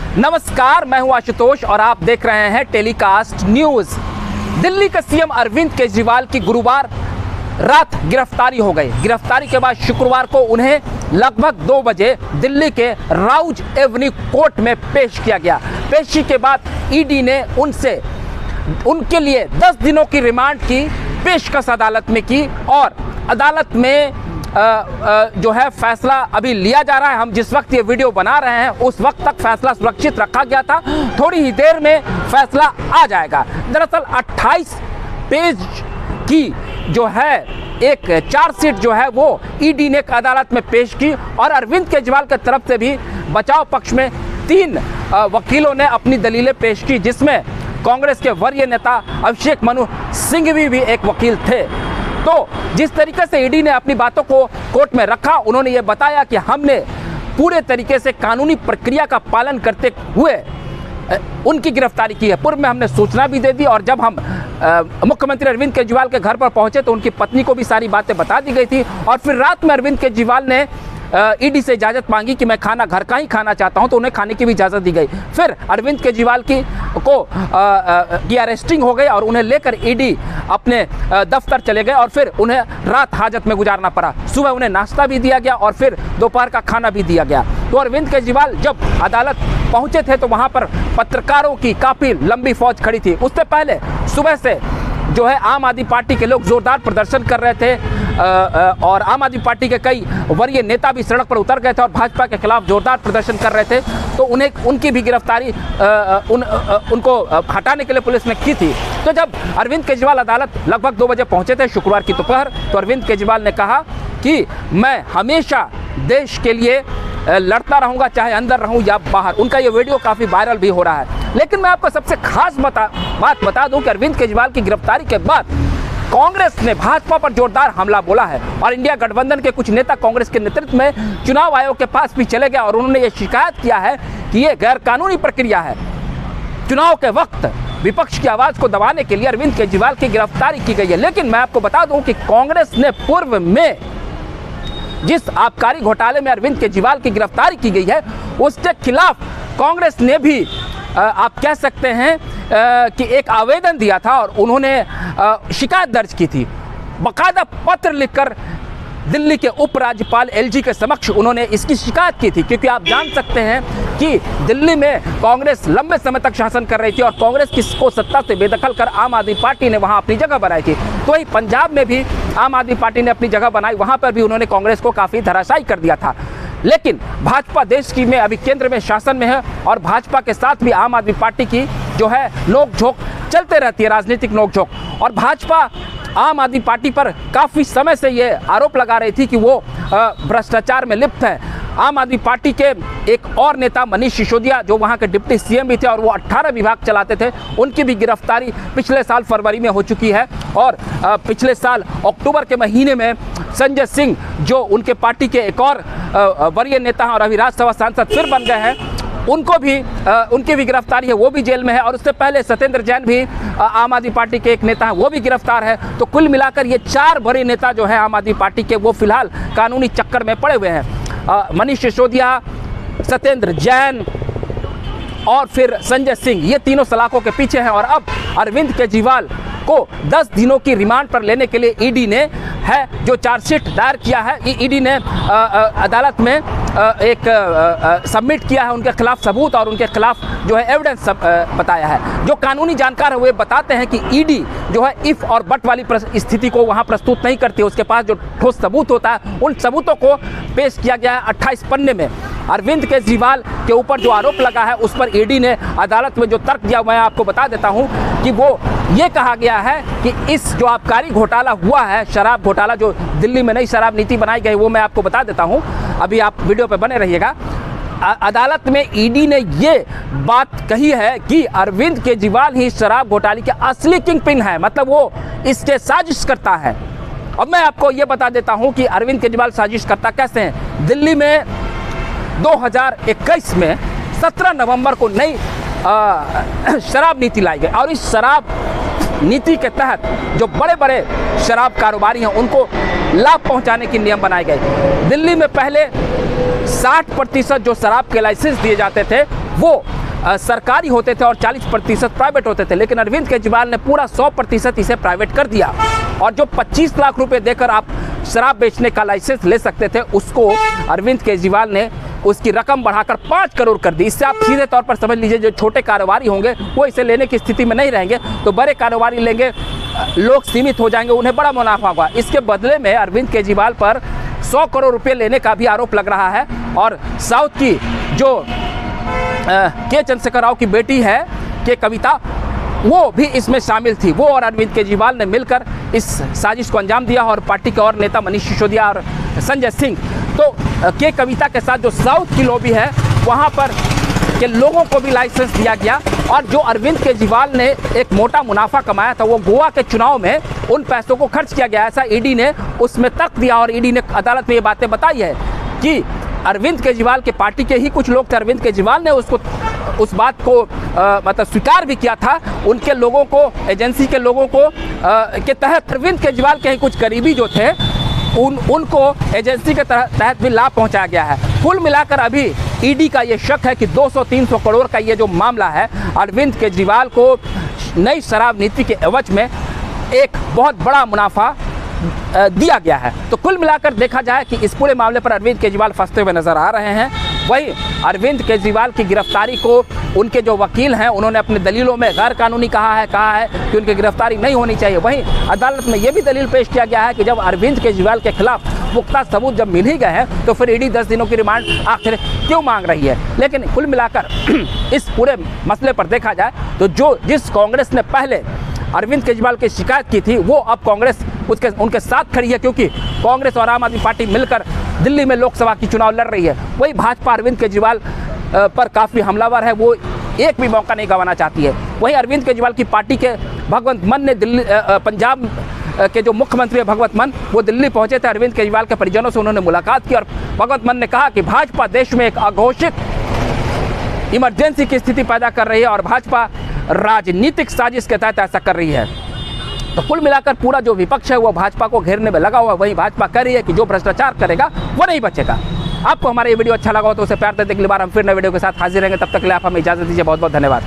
नमस्कार, मैं हूं आशुतोष और आप देख रहे हैं टेलीकास्ट न्यूज। दिल्ली के सीएम अरविंद केजरीवाल की गुरुवार रात गिरफ्तारी हो गई। गिरफ्तारी के बाद शुक्रवार को उन्हें लगभग 2 बजे दिल्ली के राउज एवेन्यू कोर्ट में पेश किया गया। पेशी के बाद ईडी ने उनके लिए 10 दिनों की रिमांड की पेशकश अदालत में की और अदालत में जो है फैसला अभी लिया जा रहा है। हम जिस वक्त ये वीडियो बना रहे हैं उस वक्त तक फैसला सुरक्षित रखा गया था, थोड़ी ही देर में फैसला आ जाएगा। दरअसल 28 पेज की जो है एक चार्जशीट जो है वो ईडी ने अदालत में पेश की और अरविंद केजरीवाल की तरफ से भी बचाव पक्ष में 3 वकीलों ने अपनी दलीलें पेश की, जिसमें कांग्रेस के वरीय नेता अभिषेक मनु सिंघवी भी एक वकील थे। तो जिस तरीके से ईडी ने अपनी बातों को कोर्ट में रखा, उन्होंने ये बताया कि हमने पूरे तरीके से कानूनी प्रक्रिया का पालन करते हुए उनकी गिरफ्तारी की है। पूर्व में हमने सूचना भी दे दी और जब हम मुख्यमंत्री अरविंद केजरीवाल के घर पर पहुंचे तो उनकी पत्नी को भी सारी बातें बता दी गई थी और फिर रात में अरविंद केजरीवाल ने ईडी से इजाज़त मांगी कि मैं खाना घर का ही खाना चाहता हूं, तो उन्हें खाने की भी इजाज़त दी गई। फिर अरविंद केजरीवाल की अरेस्टिंग हो गई और उन्हें लेकर ईडी अपने दफ्तर चले गए और फिर उन्हें रात हाजत में गुजारना पड़ा। सुबह उन्हें नाश्ता भी दिया गया और फिर दोपहर का खाना भी दिया गया। तो अरविंद केजरीवाल जब अदालत पहुंचे थे तो वहां पर पत्रकारों की काफ़ी लंबी फौज खड़ी थी। उससे पहले सुबह से जो है आम आदमी पार्टी के लोग जोरदार प्रदर्शन कर रहे थे और आम आदमी पार्टी के कई वरीय नेता भी सड़क पर उतर गए थे और भाजपा के खिलाफ जोरदार प्रदर्शन कर रहे थे। तो उनकी भी गिरफ्तारी उनको हटाने के लिए पुलिस ने की थी। तो जब अरविंद केजरीवाल अदालत लगभग 2 बजे पहुंचे थे शुक्रवार की दोपहर, तो अरविंद केजरीवाल ने कहा कि मैं हमेशा देश के लिए लड़ता रहूंगा, चाहे अंदर रहूं या बाहर। उनका ये वीडियो काफ़ी वायरल भी हो रहा है। लेकिन मैं आपको सबसे खास बात बता दूं कि अरविंद केजरीवाल की गिरफ्तारी के बाद कांग्रेस ने भाजपा पर जोरदार हमला बोला है और इंडिया गठबंधन के कुछ नेता कांग्रेस के नेतृत्व में चुनाव आयोग के पास भी चले गए और उन्होंने ये शिकायत किया है कि ये गैर कानूनी प्रक्रिया है। चुनाव के वक्त विपक्ष की आवाज़ को दबाने के लिए अरविंद केजरीवाल की गिरफ्तारी की गई है। लेकिन मैं आपको बता दूं कि कांग्रेस ने पूर्व में जिस आबकारी घोटाले में अरविंद केजरीवाल की गिरफ्तारी की गई है उसके खिलाफ कांग्रेस ने भी आप कह सकते हैं कि एक आवेदन दिया था और उन्होंने शिकायत दर्ज की थी। बाकायदा पत्र लिखकर दिल्ली के उपराज्यपाल एलजी के समक्ष उन्होंने इसकी शिकायत की थी, क्योंकि आप जान सकते हैं कि दिल्ली में कांग्रेस लंबे समय तक शासन कर रही थी और कांग्रेस को सत्ता से बेदखल कर आम आदमी पार्टी ने वहां अपनी जगह बनाई थी। तो वही पंजाब में भी आम आदमी पार्टी ने अपनी जगह बनाई, वहां पर भी उन्होंने कांग्रेस को काफ़ी धराशायी कर दिया था। लेकिन भाजपा देश की में अभी केंद्र में शासन में है और भाजपा के साथ भी आम आदमी पार्टी की जो है नोकझोंक चलते रहती है, राजनीतिक नोकझोंक। और भाजपा आम आदमी पार्टी पर काफ़ी समय से ये आरोप लगा रही थी कि वो भ्रष्टाचार में लिप्त है। आम आदमी पार्टी के एक और नेता मनीष सिसोदिया जो वहाँ के डिप्टी सीएम भी थे और वो 18 विभाग चलाते थे, उनकी भी गिरफ्तारी पिछले साल फरवरी में हो चुकी है। और पिछले साल अक्टूबर के महीने में संजय सिंह जो उनके पार्टी के एक और वरीय नेता हैं और अभी राज्यसभा सांसद फिर बन गए हैं, उनकी भी गिरफ्तारी है, वो भी जेल में है। और उससे पहले सत्येंद्र जैन भी आम आदमी पार्टी के एक नेता हैं, वो भी गिरफ्तार है। तो कुल मिलाकर ये 4 बड़े नेता जो है आम आदमी पार्टी के, वो फिलहाल कानूनी चक्कर में पड़े हुए हैं। मनीष सिसोदिया, सत्येंद्र जैन और फिर संजय सिंह, ये तीनों सलाखों के पीछे हैं। और अब अरविंद केजरीवाल को 10 दिनों की रिमांड पर लेने के लिए ईडी ने जो चार्जशीट दायर किया है, ईडी ने अदालत में एक सबमिट किया है उनके खिलाफ सबूत और उनके खिलाफ जो है एविडेंस बताया है। जो कानूनी जानकार है वे बताते हैं कि ईडी जो है इफ और बट वाली स्थिति को वहां प्रस्तुत नहीं करती है। उसके पास जो ठोस सबूत होता है उन सबूतों को पेश किया गया है 28 पन्ने में। अरविंद केजरीवाल के ऊपर जो आरोप लगा है उस पर ईडी ने अदालत में जो तर्क दिया मैं आपको बता देता हूं कि वो ये कहा गया है कि इस जो आबकारी घोटाला हुआ है, शराब घोटाला, जो दिल्ली में नई शराब नीति बनाई गई, वो मैं आपको बता देता हूं, अभी आप वीडियो पे बने रहिएगा। अदालत में ईडी ने ये बात कही है कि अरविंद केजरीवाल ही शराब घोटाले के असली किंग पिन है, मतलब वो इसके साजिश करता है। अब मैं आपको ये बता देता हूं कि अरविंद केजरीवाल साजिश करता कैसे हैं। दिल्ली में 2021 में 17 नवंबर को नई शराब नीति लाई गई और इस शराब नीति के तहत जो बड़े बड़े शराब कारोबारी हैं उनको लाभ पहुंचाने के नियम बनाए गए। दिल्ली में पहले 60% जो शराब के लाइसेंस दिए जाते थे वो सरकारी होते थे और 40% प्राइवेट होते थे, लेकिन अरविंद केजरीवाल ने पूरा 100% इसे प्राइवेट कर दिया। और जो 25 लाख रुपए देकर आप शराब बेचने का लाइसेंस ले सकते थे, उसको अरविंद केजरीवाल ने उसकी रकम बढ़ाकर 5 करोड़ कर दी। इससे आप सीधे तौर पर समझ लीजिए जो छोटे कारोबारी होंगे वो इसे लेने की स्थिति में नहीं रहेंगे, तो बड़े कारोबारी लेंगे, लोग सीमित हो जाएंगे, उन्हें बड़ा मुनाफा होगा। इसके बदले में अरविंद केजरीवाल पर 100 करोड़ रुपए लेने का भी आरोप लग रहा है। और साउथ की जो के चंद्रशेखर राव की बेटी है के कविता, वो भी इसमें शामिल थी। वो और अरविंद केजरीवाल ने मिलकर इस साजिश को अंजाम दिया और पार्टी के और नेता मनीष सिसोदिया और संजय सिंह, तो के कविता के साथ जो साउथ की लॉबी है वहाँ पर के लोगों को भी लाइसेंस दिया गया। और जो अरविंद केजरीवाल ने एक मोटा मुनाफा कमाया था, वो गोवा के चुनाव में उन पैसों को खर्च किया गया, ऐसा ईडी ने उसमें तर्क दिया। और ईडी ने अदालत में ये बातें बताई है कि अरविंद केजरीवाल के पार्टी के ही कुछ लोग थे, अरविंद केजरीवाल ने उस बात को मतलब स्वीकार भी किया था। उनके लोगों को, एजेंसी के लोगों को के तहत अरविंद केजरीवाल के ही कुछ करीबी जो थे उनको एजेंसी के तहत भी लाभ पहुंचाया गया है। कुल मिलाकर अभी ईडी का ये शक है कि 200-300 करोड़ का ये जो मामला है, अरविंद केजरीवाल को नई शराब नीति के एवज में एक बहुत बड़ा मुनाफा दिया गया है। तो कुल मिलाकर देखा जाए कि इस पूरे मामले पर अरविंद केजरीवाल फंसते हुए नजर आ रहे हैं। वही अरविंद केजरीवाल की गिरफ्तारी को उनके जो वकील हैं उन्होंने अपने दलीलों में गैर कानूनी कहा है कि उनकी गिरफ्तारी नहीं होनी चाहिए। वहीं अदालत में यह भी दलील पेश किया गया है कि जब अरविंद केजरीवाल के खिलाफ पुख्ता सबूत जब मिल ही गए हैं तो फिर ईडी 10 दिनों की रिमांड आखिर क्यों मांग रही है। लेकिन कुल मिलाकर इस पूरे मसले पर देखा जाए तो जिस कांग्रेस ने पहले अरविंद केजरीवाल की शिकायत की थी, वो अब कांग्रेस उनके साथ खड़ी है, क्योंकि कांग्रेस और आम आदमी पार्टी मिलकर दिल्ली में लोकसभा की चुनाव लड़ रही है। वही भाजपा अरविंद केजरीवाल पर काफ़ी हमलावर है, वो एक भी मौका नहीं गंवाना चाहती है। वहीं अरविंद केजरीवाल की पार्टी के भगवंत मान ने पंजाब के जो मुख्यमंत्री है भगवंत मान, वो दिल्ली पहुंचे थे। अरविंद केजरीवाल के परिजनों से उन्होंने मुलाकात की और भगवंत मान ने कहा कि भाजपा देश में एक अघोषित इमरजेंसी की स्थिति पैदा कर रही है और भाजपा राजनीतिक साजिश के तहत ऐसा कर रही है। तो कुल मिलाकर पूरा जो विपक्ष है वो भाजपा को घेरने में लगा हुआ है। वहीं भाजपा कह रही है कि जो भ्रष्टाचार करेगा वो नहीं बचेगा। आपको हमारा ये वीडियो अच्छा लगा हो तो उसे प्यार देने के लिए बार हम फिर नए वीडियो के साथ हाजिर रहेंगे। तब तक के लिए आप हमें इजाजत दीजिए। बहुत बहुत धन्यवाद।